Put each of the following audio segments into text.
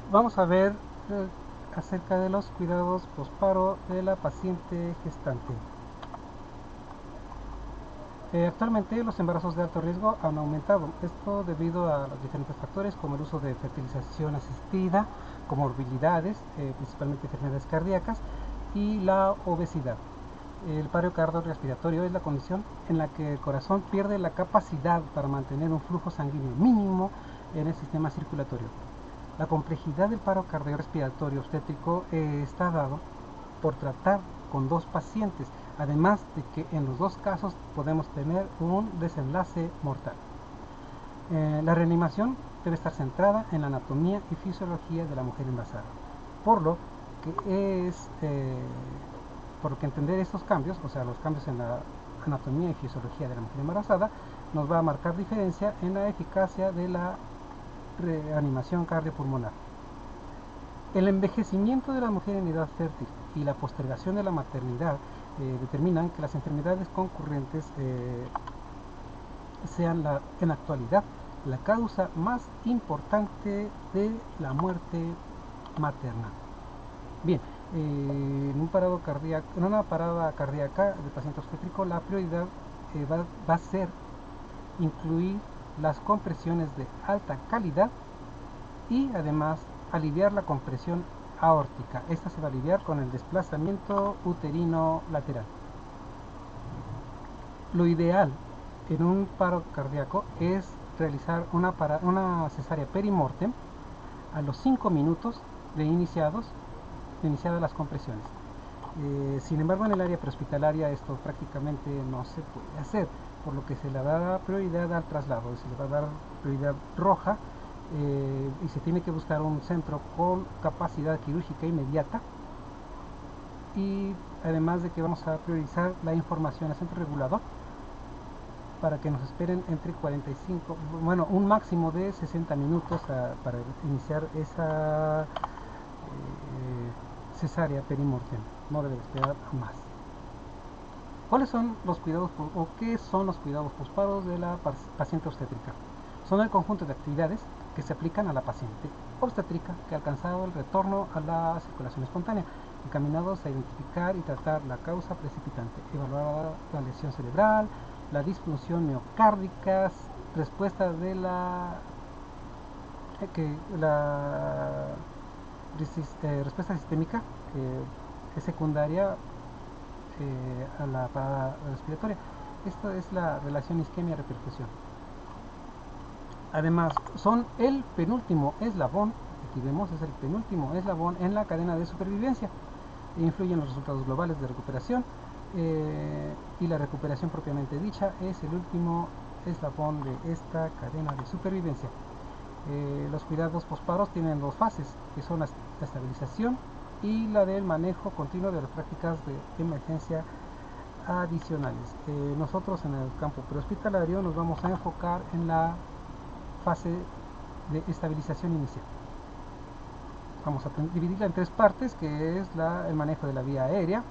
Vamos a ver acerca de los cuidados posparo de la paciente gestante. Actualmente los embarazos de alto riesgo han aumentado, esto debido a los diferentes factores como el uso de fertilización asistida, comorbilidades, principalmente enfermedades cardíacas y la obesidad. El paro cardiorrespiratorio es la condición en la que el corazón pierde la capacidad para mantener un flujo sanguíneo mínimo en el sistema circulatorio. La complejidad del paro cardiorrespiratorio obstétrico está dado por tratar con dos pacientes, además de que en los dos casos podemos tener un desenlace mortal. La reanimación debe estar centrada en la anatomía y fisiología de la mujer embarazada, por lo que por lo que entender estos cambios, o sea, los cambios en la anatomía y fisiología de la mujer embarazada, nos va a marcar diferencia en la eficacia de la reanimación cardiopulmonar. El envejecimiento de la mujer en edad fértil y la postergación de la maternidad determinan que las enfermedades concurrentes sean en la actualidad la causa más importante de la muerte materna. Bien, en una parada cardíaca del paciente obstétrico, la prioridad va a ser incluir las compresiones de alta calidad y además aliviar la compresión aórtica. Esta se va a aliviar con el desplazamiento uterino lateral. Lo ideal en un paro cardíaco es realizar una cesárea perimortem a los 5 minutos de iniciadas las compresiones. Sin embargo, en el área prehospitalaria esto prácticamente no se puede hacer, por lo que se le da prioridad al traslado, se le va a dar prioridad roja y se tiene que buscar un centro con capacidad quirúrgica inmediata, y además de que vamos a priorizar la información al centro regulador para que nos esperen entre 45, bueno, un máximo de 60 minutos para iniciar esa cesárea perimortem. No debe esperar más. ¿Cuáles son los cuidados o qué son los cuidados posparos de la paciente obstétrica? Son el conjunto de actividades que se aplican a la paciente obstétrica que ha alcanzado el retorno a la circulación espontánea, encaminados a identificar y tratar la causa precipitante, evaluar la lesión cerebral, la disfunción miocárdica, respuesta de la respuesta sistémica que es secundaria a la parada respiratoria. Esto es la relación isquemia-repercusión. Además, son el penúltimo eslabón, aquí vemos, es el penúltimo eslabón en la cadena de supervivencia. Influyen los resultados globales de recuperación y la recuperación propiamente dicha es el último eslabón de esta cadena de supervivencia. Los cuidados posparos tienen dos fases, que son la estabilización y la del manejo continuo de las prácticas de emergencia adicionales. Nosotros en el campo prehospitalario nos vamos a enfocar en la fase de estabilización inicial. Vamos a dividirla en tres partes, que es el manejo de la vía aérea,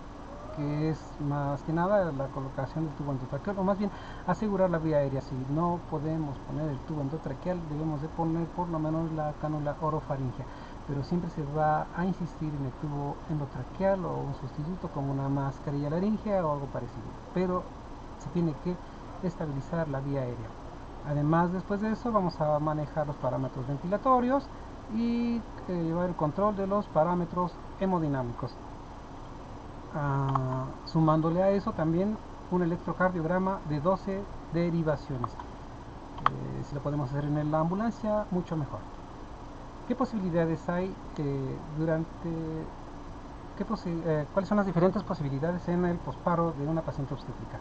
que es más que nada la colocación del tubo endotraqueal, o más bien asegurar la vía aérea. Si no podemos poner el tubo endotraqueal, debemos de poner por lo menos la cánula orofaringea, pero siempre se va a insistir en el tubo endotraqueal o un sustituto como una mascarilla laringea o algo parecido, pero se tiene que estabilizar la vía aérea. Además, después de eso vamos a manejar los parámetros ventilatorios y llevar el control de los parámetros hemodinámicos. Sumándole a eso también un electrocardiograma de 12 derivaciones. Si lo podemos hacer en la ambulancia, mucho mejor. ¿Qué posibilidades hay cuáles son las diferentes posibilidades en el posparo de una paciente obstétrica?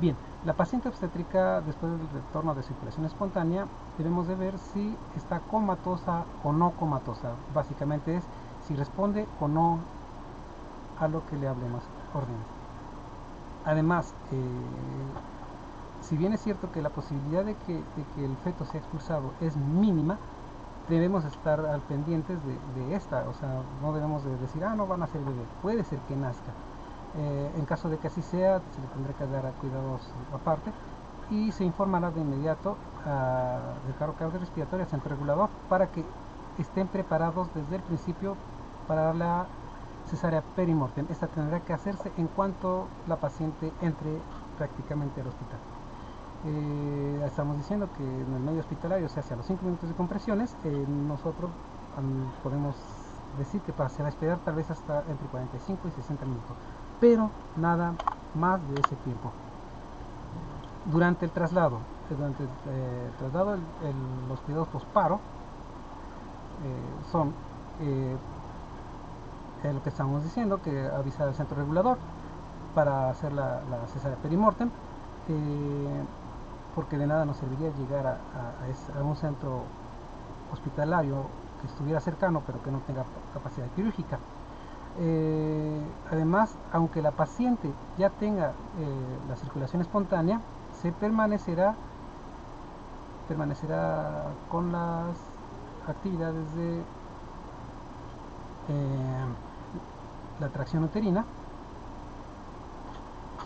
Bien, la paciente obstétrica después del retorno de circulación espontánea debemos de ver si está comatosa o no comatosa. Básicamente es si responde o no a lo que le hablemos órdenes. Además, si bien es cierto que la posibilidad de que el feto sea expulsado es mínima, debemos estar al pendientes de esta, o sea, no debemos de decir, no van a ser bebé, puede ser que nazca. En caso de que así sea, se le tendrá que dar cuidados aparte y se informará de inmediato del carro cardiorrespiratorio al centro regulador para que estén preparados desde el principio para la cesárea perimortem. Esta tendrá que hacerse en cuanto la paciente entre prácticamente al hospital. Estamos diciendo que en el medio hospitalario se hace a los 5 minutos de compresiones. Nosotros podemos decir que se va a esperar tal vez hasta entre 45 y 60 minutos, pero nada más de ese tiempo. Durante el traslado, los cuidados posparo son lo que estamos diciendo, que avisar al centro regulador para hacer la cesárea perimortem, porque de nada nos serviría llegar a un centro hospitalario que estuviera cercano pero que no tenga capacidad quirúrgica. Además, aunque la paciente ya tenga la circulación espontánea, se permanecerá con las actividades de la tracción uterina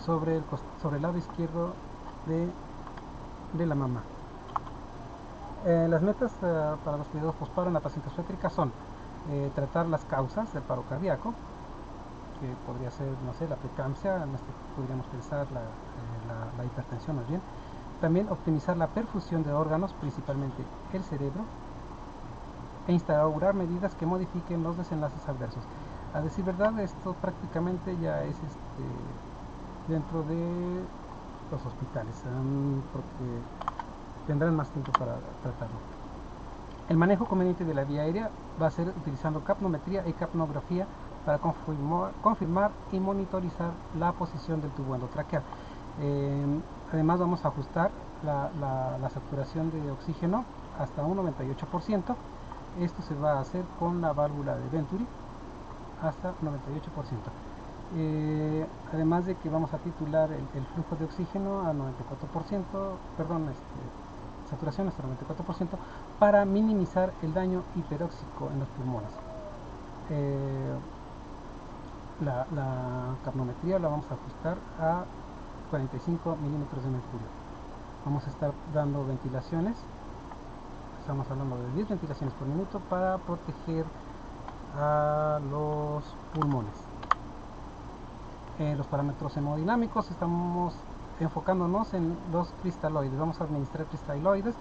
sobre el lado izquierdo de la mamá. Las metas para los cuidados posparo en la paciente obstétrica son tratar las causas del paro cardíaco, que podría ser, no sé, la preeclampsia, podríamos pensar la hipertensión más bien. También optimizar la perfusión de órganos, principalmente el cerebro, e instaurar medidas que modifiquen los desenlaces adversos. A decir verdad, esto prácticamente ya es dentro de los hospitales, porque tendrán más tiempo para tratarlo. El manejo conveniente de la vía aérea va a ser utilizando capnometría y capnografía para confirmar y monitorizar la posición del tubo endotraqueal. Además vamos a ajustar la saturación de oxígeno hasta un 98%. Esto se va a hacer con la válvula de Venturi hasta 98%. Además de que vamos a titular el flujo de oxígeno a 94%, perdón, saturación hasta 94%, para minimizar el daño hiperóxico en los pulmones. La capnometría la vamos a ajustar a 45 milímetros de mercurio. Vamos a estar dando ventilaciones, estamos hablando de 10 ventilaciones por minuto para proteger a los pulmones. Los parámetros hemodinámicos, estamos enfocándonos en los cristaloides. Vamos a administrar cristaloides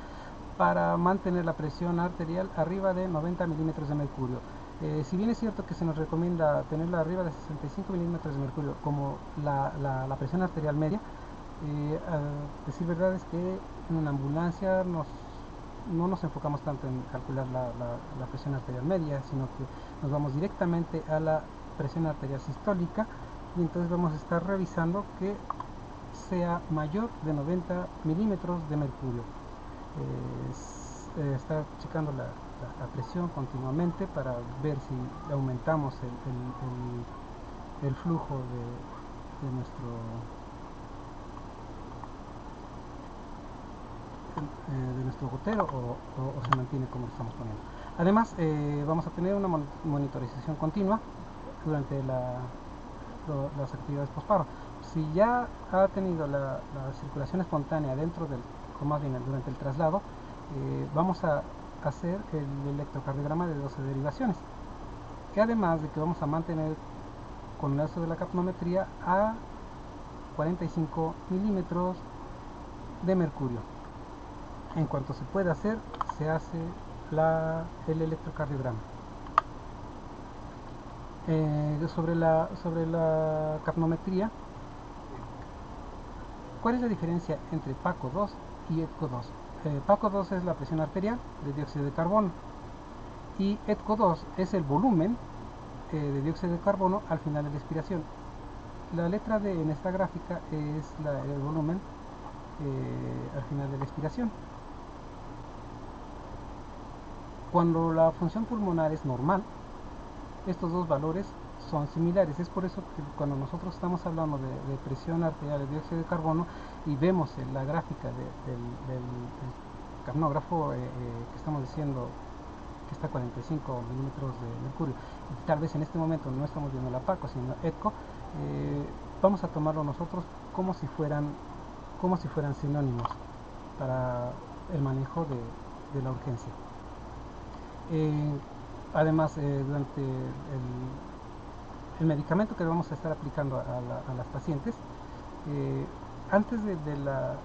para mantener la presión arterial arriba de 90 milímetros de mercurio. Si bien es cierto que se nos recomienda tenerla arriba de 65 milímetros de mercurio como la presión arterial media, a decir verdad es que en una ambulancia no nos enfocamos tanto en calcular la presión arterial media, sino que nos vamos directamente a la presión arterial sistólica, y entonces vamos a estar revisando que sea mayor de 90 milímetros de mercurio. Estar checando la presión continuamente para ver si aumentamos el flujo de nuestro gotero o se mantiene como lo estamos poniendo. Además, vamos a tener una monitorización continua durante las actividades posparo. Si ya ha tenido la circulación espontánea o más bien durante el traslado, vamos a hacer el electrocardiograma de 12 derivaciones, que además de que vamos a mantener con el uso de la capnometría a 45 milímetros de mercurio. En cuanto se puede hacer, se hace el electrocardiograma. Sobre la capnometría, ¿cuál es la diferencia entre PACO2 y ETCO2? PACO2 es la presión arterial de dióxido de carbono y ETCO2 es el volumen de dióxido de carbono al final de la expiración. La letra D en esta gráfica es el volumen al final de la expiración. Cuando la función pulmonar es normal, estos dos valores son similares. Es por eso que cuando nosotros estamos hablando de presión arterial de dióxido de carbono y vemos en la gráfica del capnógrafo que estamos diciendo que está a 45 milímetros de mercurio, y tal vez en este momento no estamos viendo la PACO sino ETCO, vamos a tomarlo nosotros como si fueran sinónimos para el manejo de la urgencia. Eh, Además, durante el medicamento que vamos a estar aplicando a las pacientes, eh, antes de la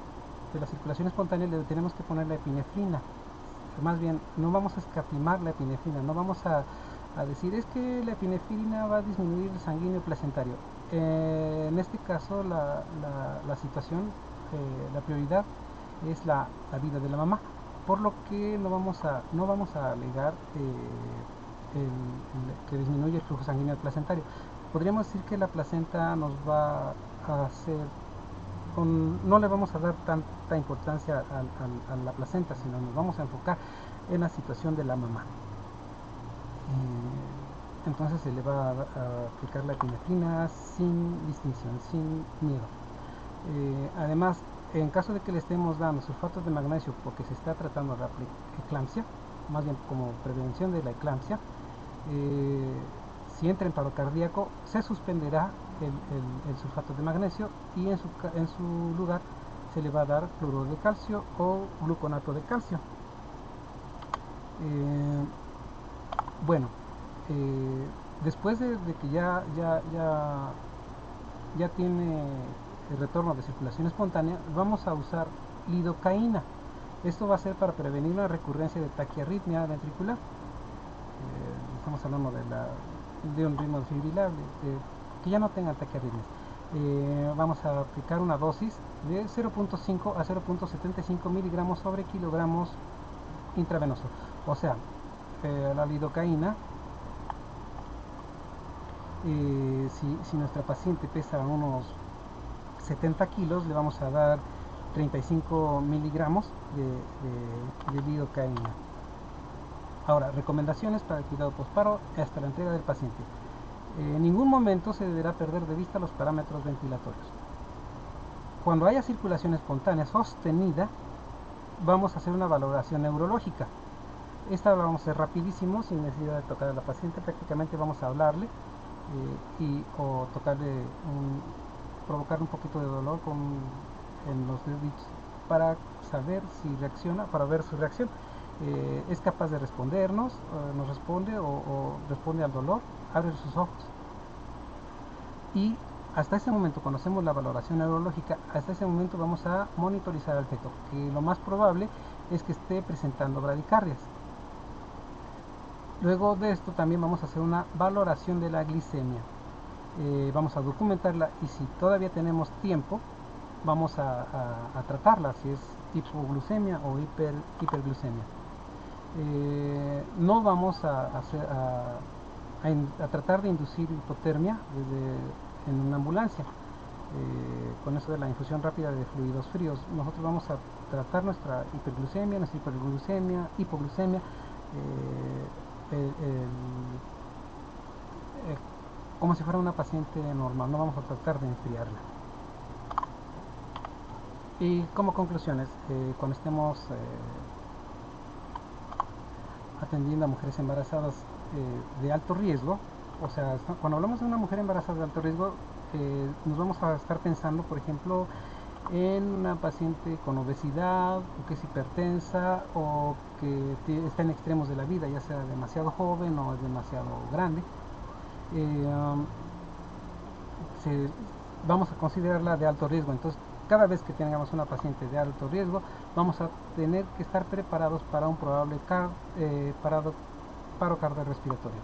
circulación espontánea le tenemos que poner la epinefrina. Más bien, no vamos a escatimar la epinefrina, no vamos a decir es que la epinefrina va a disminuir el sanguíneo placentario. En este caso, la situación, la prioridad es la vida de la mamá, por lo que no vamos a alegar que disminuye el flujo sanguíneo placentario. Podríamos decir que la placenta nos va a hacer, no le vamos a dar tanta importancia a la placenta, sino nos vamos a enfocar en la situación de la mamá. Entonces se le va a aplicar la epinefrina sin distinción, sin miedo. Además, en caso de que le estemos dando sulfato de magnesio porque se está tratando la eclampsia, más bien como prevención de la eclampsia, si entra en paro cardíaco, se suspenderá el sulfato de magnesio y en su lugar se le va a dar cloruro de calcio o gluconato de calcio. Bueno, después de que ya tiene el retorno de circulación espontánea, vamos a usar lidocaína. Esto va a ser para prevenir la recurrencia de taquiarritmia ventricular. Estamos hablando de un ritmo desfibrilario, que ya no tenga taquiarritmias. Vamos a aplicar una dosis de 0.5 a 0.75 miligramos sobre kilogramos intravenoso. O sea, la lidocaína, si nuestra paciente pesa unos 70 kilos, le vamos a dar 35 miligramos de lidocaína. Ahora, recomendaciones para el cuidado postparo hasta la entrega del paciente. En ningún momento se deberá perder de vista los parámetros ventilatorios. Cuando haya circulación espontánea sostenida, vamos a hacer una valoración neurológica. Esta la vamos a hacer rapidísimo, sin necesidad de tocar a la paciente. Prácticamente vamos a hablarle o tocarle, provocar un poquito de dolor en los deditos para saber si reacciona, para ver su reacción. Es capaz de respondernos, nos responde o responde al dolor, abre sus ojos. Y hasta ese momento, cuando hacemos la valoración neurológica, hasta ese momento vamos a monitorizar al feto, que lo más probable es que esté presentando bradicardias. Luego de esto también vamos a hacer una valoración de la glicemia. Vamos a documentarla y si todavía tenemos tiempo, vamos a tratarla, si es hipoglucemia o hiperglucemia. No vamos a tratar de inducir hipotermia en una ambulancia. Con eso de la infusión rápida de fluidos fríos, nosotros vamos a tratar nuestra hiperglucemia, nuestra hiperglucemia, hipoglucemia, como si fuera una paciente normal. No vamos a tratar de enfriarla. Y como conclusiones, cuando estemos atendiendo a mujeres embarazadas de alto riesgo, o sea, cuando hablamos de una mujer embarazada de alto riesgo, nos vamos a estar pensando, por ejemplo, en una paciente con obesidad, o que es hipertensa, o que está en extremos de la vida, ya sea demasiado joven o demasiado grande. Vamos a considerarla de alto riesgo. Entonces, cada vez que tengamos una paciente de alto riesgo, vamos a tener que estar preparados para un probable paro cardiorrespiratorio.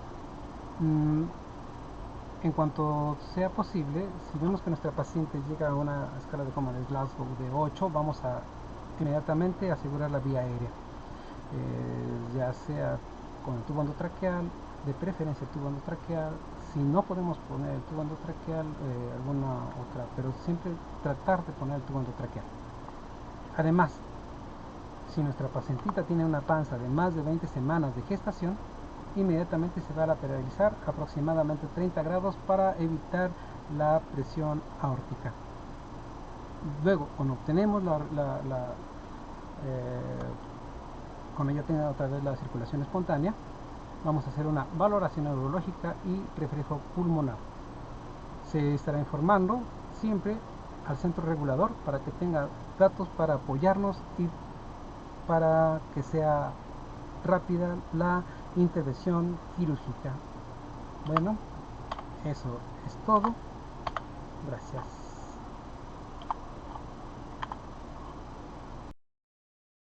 En cuanto sea posible, si vemos que nuestra paciente llega a una escala de coma de Glasgow de 8, vamos a inmediatamente asegurar la vía aérea, ya sea con el tubo endotraqueal, de preferencia el tubo endotraqueal. Si no podemos poner el tubo endotraqueal, alguna otra, pero siempre tratar de poner el tubo endotraqueal. Además, si nuestra pacientita tiene una panza de más de 20 semanas de gestación, inmediatamente se va a lateralizar aproximadamente 30 grados para evitar la presión aórtica. Luego, cuando obtenemos cuando ya tenga otra vez la circulación espontánea, vamos a hacer una valoración neurológica y reflejo pulmonar. Se estará informando siempre al centro regulador para que tenga datos para apoyarnos y para que sea rápida la intervención quirúrgica. Bueno, eso es todo.